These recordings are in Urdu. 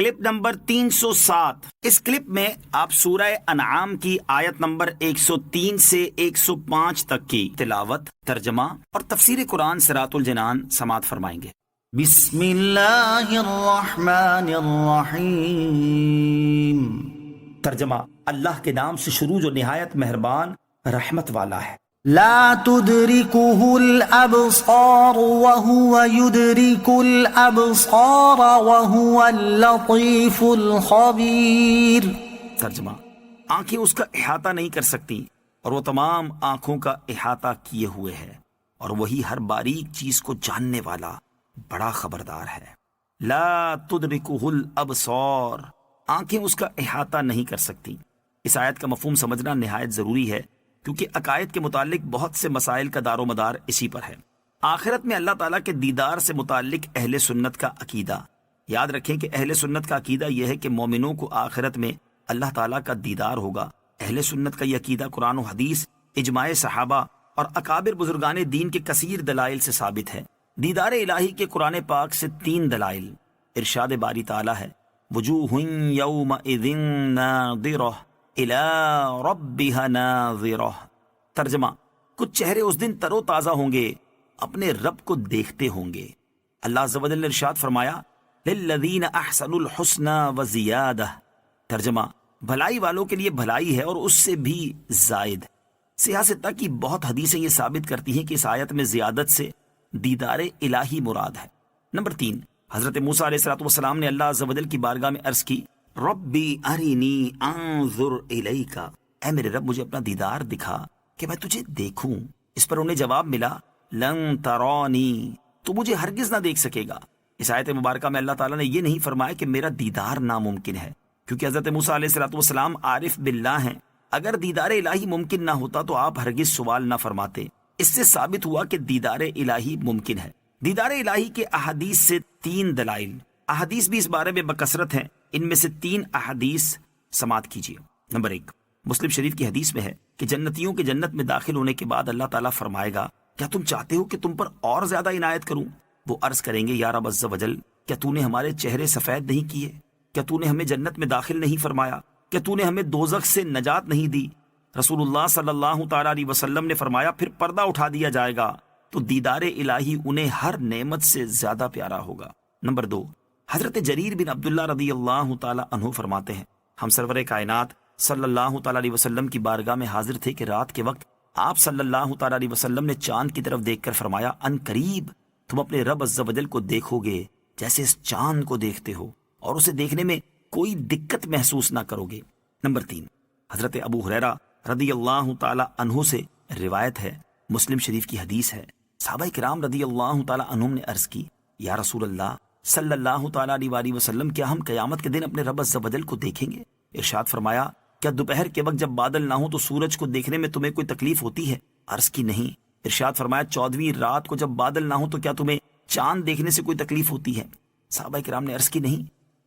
Clip number 307۔ اس کلپ میں آپ سورہ انعام کی آیت نمبر 103 سے 105 تک کی تلاوت، ترجمہ اور تفسیر قرآن صراط الجنان سماعت فرمائیں گے۔ بسم اللہ الرحمن الرحیم۔ ترجمہ، اللہ کے نام سے شروع جو نہایت مہربان رحمت والا ہے۔ لا تدركه الابصار وهو يدرك الابصار وهو اللطيف الخبير۔ ترجمہ، آنکھیں اس کا احاطہ نہیں کر سکتی اور وہ تمام آنکھوں کا احاطہ کیے ہوئے ہے، اور وہی ہر باریک چیز کو جاننے والا بڑا خبردار ہے۔ لا تدركه الابصار، آنکھیں اس کا احاطہ نہیں کر سکتی۔ اس آیت کا مفہوم سمجھنا نہایت ضروری ہے، کیونکہ عقائد کے متعلق بہت سے مسائل کا دار و مدار اسی پر ہے۔ آخرت میں اللہ تعالیٰ کے دیدار سے متعلق اہل سنت کا عقیدہ، یاد رکھیں کہ اہل سنت کا عقیدہ یہ ہے کہ مومنوں کو آخرت میں اللہ تعالیٰ کا دیدار ہوگا۔ اہل سنت کا یہ عقیدہ قرآن و حدیث، اجماع صحابہ اور اکابر بزرگان دین کے کثیر دلائل سے ثابت ہے۔ دیدار الہی کے قرآن پاک سے 3 دلائل۔ ارشاد باری تعالیٰ ہے، وجوہ یومئذ ناظرہ الی ربها ناظرہ۔ ترجمہ، کچھ چہرے اس دن تر و تازہ ہوں گے، اپنے رب کو دیکھتے ہوں گے۔ اللہ عز و جل نے ارشاد فرمایا، للذین احسنوا الحسنی وزیادہ۔ ترجمہ، بھلائی والوں کے لیے بھلائی ہے اور اس سے بھی زائد۔ سیاستہ کی بہت حدیثیں یہ ثابت کرتی ہیں کہ اس آیت میں زیادت سے دیدار الہی مراد ہے۔ نمبر 3، حضرت موسیٰ علیہ السلام نے اللہ عز و جل کی بارگاہ میں عرض کی، ربی ارینی انظر الیک، اے میرے رب مجھے اپنا دیدار دکھا کہ میں تجھے دیکھوں۔ اس پر انہیں جواب ملا، لن ترانی، تو مجھے ہرگز نہ دیکھ سکے گا۔ اس آیت مبارکہ میں اللہ تعالیٰ نے یہ نہیں فرمایا کہ میرا دیدار ناممکن ہے، کیونکہ حضرت موسیٰ علیہ السلام عارف باللہ ہیں۔ اگر دیدار الہی ممکن نہ ہوتا تو آپ ہرگز سوال نہ فرماتے۔ اس سے ثابت ہوا کہ دیدار الہی ممکن ہے۔ دیدار الہی کے احادیث سے 3 دلائل۔ احادیث بھی اس بارے میں بکثرت ہیں، ان میں سے 3 احادیث سماعت کیجیے۔ نمبر 1، مسلم شریف کی حدیث میں ہے کہ جنتیوں کے جنت میں داخل ہونے کے بعد اللہ تعالیٰ فرمائے گا، کیا تم چاہتے ہو کہ تم پر اور زیادہ عنایت کروں؟ وہ عرض کریں گے، یا رب عز و جل، کیا تو نے ہمارے چہرے سفید نہیں کیے؟ کیا تو نے ہمیں جنت میں داخل نہیں فرمایا؟ کیا تو نے ہمیں دوزخ سے نجات نہیں دی؟ رسول اللہ صلی اللہ تعالیٰ علیہ وسلم نے فرمایا، پھر پردہ اٹھا دیا جائے گا تو دیدار الہی انہیں ہر نعمت سے زیادہ پیارا ہوگا۔ نمبر 2، حضرت جریر بن عبداللہ رضی اللہ تعالیٰ عنہ فرماتے ہیں، ہم سرور کائنات صلی اللہ تعالیٰ علیہ وسلم کی بارگاہ میں حاضر تھے کہ رات کے وقت آپ صلی اللہ تعالیٰ علیہ وسلم نے چاند کی طرف دیکھ کر فرمایا، ان قریب تم اپنے رب عز و جل کو دیکھو گے جیسے اس چاند کو دیکھتے ہو، اور اسے دیکھنے میں کوئی دقت محسوس نہ کرو گے۔ نمبر 3، حضرت ابو ہریرہ رضی اللہ تعالیٰ عنہ سے روایت ہے، مسلم شریف کی حدیث ہے، صحابہ کرام رضی اللہ تعالیٰ عنہم نے عرض کی، یا رسول اللہ صلی اللہ تعالیٰ علیہ وسلم، کیا ہم قیامت کے دن اپنے رب عز و جل کو دیکھیں گے؟ ارشاد فرمایا، کیا دوپہر کے وقت جب بادل نہ ہو تو سورج کو دیکھنے میں تمہیں کوئی تکلیف ہوتی ہے؟ عرض کی، نہیں۔ ارشاد فرمایا، 14ویں رات کو جب بادل نہ ہو تو کیا تمہیں چاند دیکھنے سے کوئی تکلیف ہوتی ہے؟ صحابہ کرام نے عرض کی، نہیں۔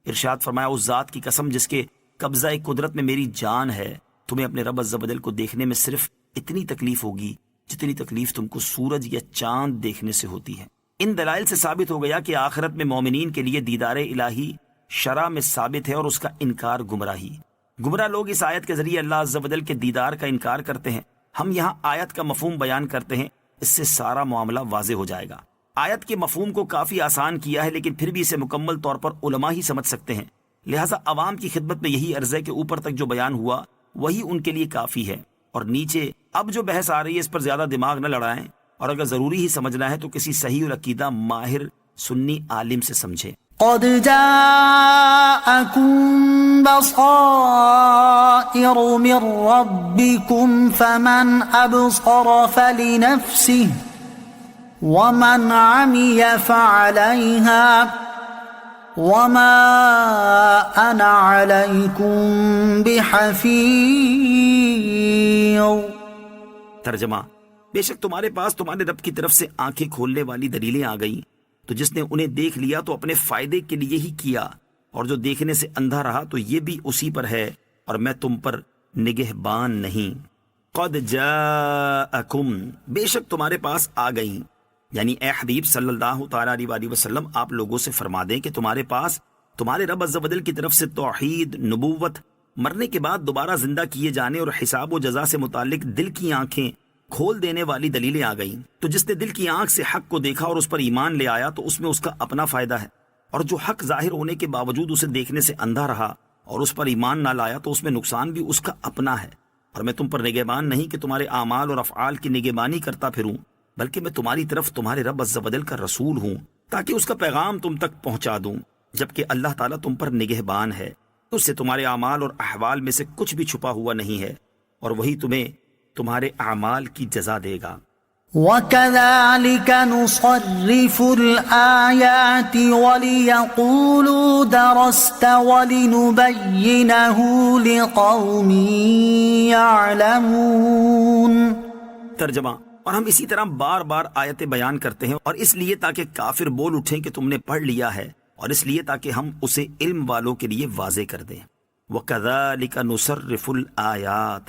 ارشاد فرمایا، اس ذات کی قسم جس کے قبضہ قدرت میں میری جان ہے، تمہیں اپنے رب عز و جل کو دیکھنے میں صرف اتنی تکلیف ہوگی جتنی تکلیف تم کو سورج یا چاند دیکھنے سے ہوتی ہے۔ ان دلائل سے ثابت ہو گیا کہ آخرت میں مومنین کے لیے دیدار الہی شرع میں ثابت ہے، اور اس کا انکار گمراہی۔ گمراہ لوگ اس آیت کے ذریعے اللہ عز و جل کے دیدار کا انکار کرتے ہیں۔ ہم یہاں آیت کا مفہوم بیان کرتے ہیں، اس سے سارا معاملہ واضح ہو جائے گا۔ آیت کے مفہوم کو کافی آسان کیا ہے، لیکن پھر بھی اسے مکمل طور پر علماء ہی سمجھ سکتے ہیں، لہٰذا عوام کی خدمت میں یہی عرض ہے کہ اوپر تک جو بیان ہوا وہی ان کے لیے کافی ہے، اور نیچے اب جو بحث آ رہی ہے اس پر زیادہ دماغ نہ لڑائیں، اور اگر ضروری ہی سمجھنا ہے تو کسی صحیح العقیدہ ماہر سنی عالم سے سمجھے۔ قد جاءكم بصائر من ربكم فمن أبصر فلنفسه ومن عمي فعليها وما أنا عليكم بحفيظ۔ ترجمہ، بے شک تمہارے پاس تمہارے رب کی طرف سے آنکھیں کھولنے والی دلیلیں آ گئیں، تو جس نے انہیں دیکھ لیا تو اپنے فائدے کے لیے ہی کیا، اور جو دیکھنے سے اندھا رہا تو یہ بھی اسی پر ہے، اور میں تم پر نگہبان نہیں۔ قد جاءکم، بے شک تمہارے پاس آ گئیں، یعنی اے حبیب صلی اللہ تعالیٰ علیہ وسلم آپ لوگوں سے فرما دیں کہ تمہارے پاس تمہارے رب عز و جل کی طرف سے توحید، نبوت، مرنے کے بعد دوبارہ زندہ کیے جانے اور حساب و جزا سے متعلق دل کی آنکھیں کھول دینے والی دلیلیں آ گئیں. تو جس نے دل کی آنکھ سے حق کو دیکھا اور اس پر ایمان لے آیا تو اس میں اس کا اپنا فائدہ ہے، اور جو حق ظاہر ہونے کے باوجود اسے دیکھنے سے اندھا رہا اور اس پر ایمان نہ لایا تو اس میں نقصان بھی اس کا اپنا ہے. اور میں تم پر نگہبان نہیں کہ تمہارے اعمال اور افعال کی نگہبانی کرتا پھروں، بلکہ میں تمہاری طرف تمہارے رب عز و جل کا رسول ہوں تاکہ اس کا پیغام تم تک پہنچا دوں. جبکہ اللہ تعالیٰ تم پر نگہبان ہے، اس سے تمہارے اعمال اور احوال میں سے کچھ بھی چھپا ہوا نہیں ہے، اور وہی تمہیں تمہارے اعمال کی جزا دے گا. وَكَذَلِكَ نُصَرِّفُ الْآيَاتِ وَلِيَقُولُوا دَرَسْتَ وَلِنُبَيِّنَهُ لِقَوْمٍ يَعْلَمُونَ. ترجمہ: اور ہم اسی طرح بار بار آیتیں بیان کرتے ہیں، اور اس لیے تاکہ کافر بول اٹھیں کہ تم نے پڑھ لیا ہے، اور اس لیے تاکہ ہم اسے علم والوں کے لیے واضح کر دیں. وَكَذَلِكَ نُصَرِّفُ الْآيَاتِ،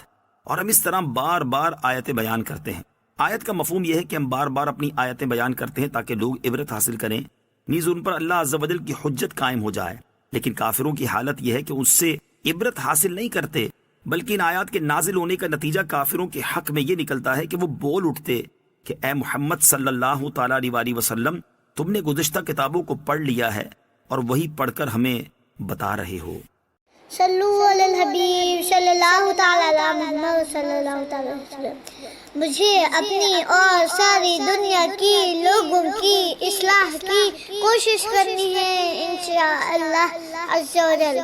اور ہم اس طرح بار بار آیتیں بیان کرتے ہیں. آیت کا مفہوم یہ ہے کہ ہم بار بار اپنی آیتیں بیان کرتے ہیں تاکہ لوگ عبرت حاصل کریں، نیز ان پر اللہ عز و جل کی حجت قائم ہو جائے. لیکن کافروں کی حالت یہ ہے کہ اس سے عبرت حاصل نہیں کرتے، بلکہ ان آیات کے نازل ہونے کا نتیجہ کافروں کے حق میں یہ نکلتا ہے کہ وہ بول اٹھتے کہ اے محمد صلی اللہ تعالیٰ علیہ وسلم، تم نے گزشتہ کتابوں کو پڑھ لیا ہے اور وہی پڑھ کر ہمیں بتا رہے ہو. صلو علی الحبیب صلی اللہ تعالی علی محمد صلی اللہ تعالی وسلم. مجھے اپنی اور ساری دنیا کی لوگوں کی اصلاح کی کوشش کرنی ہے انشاءاللہ عز و جل.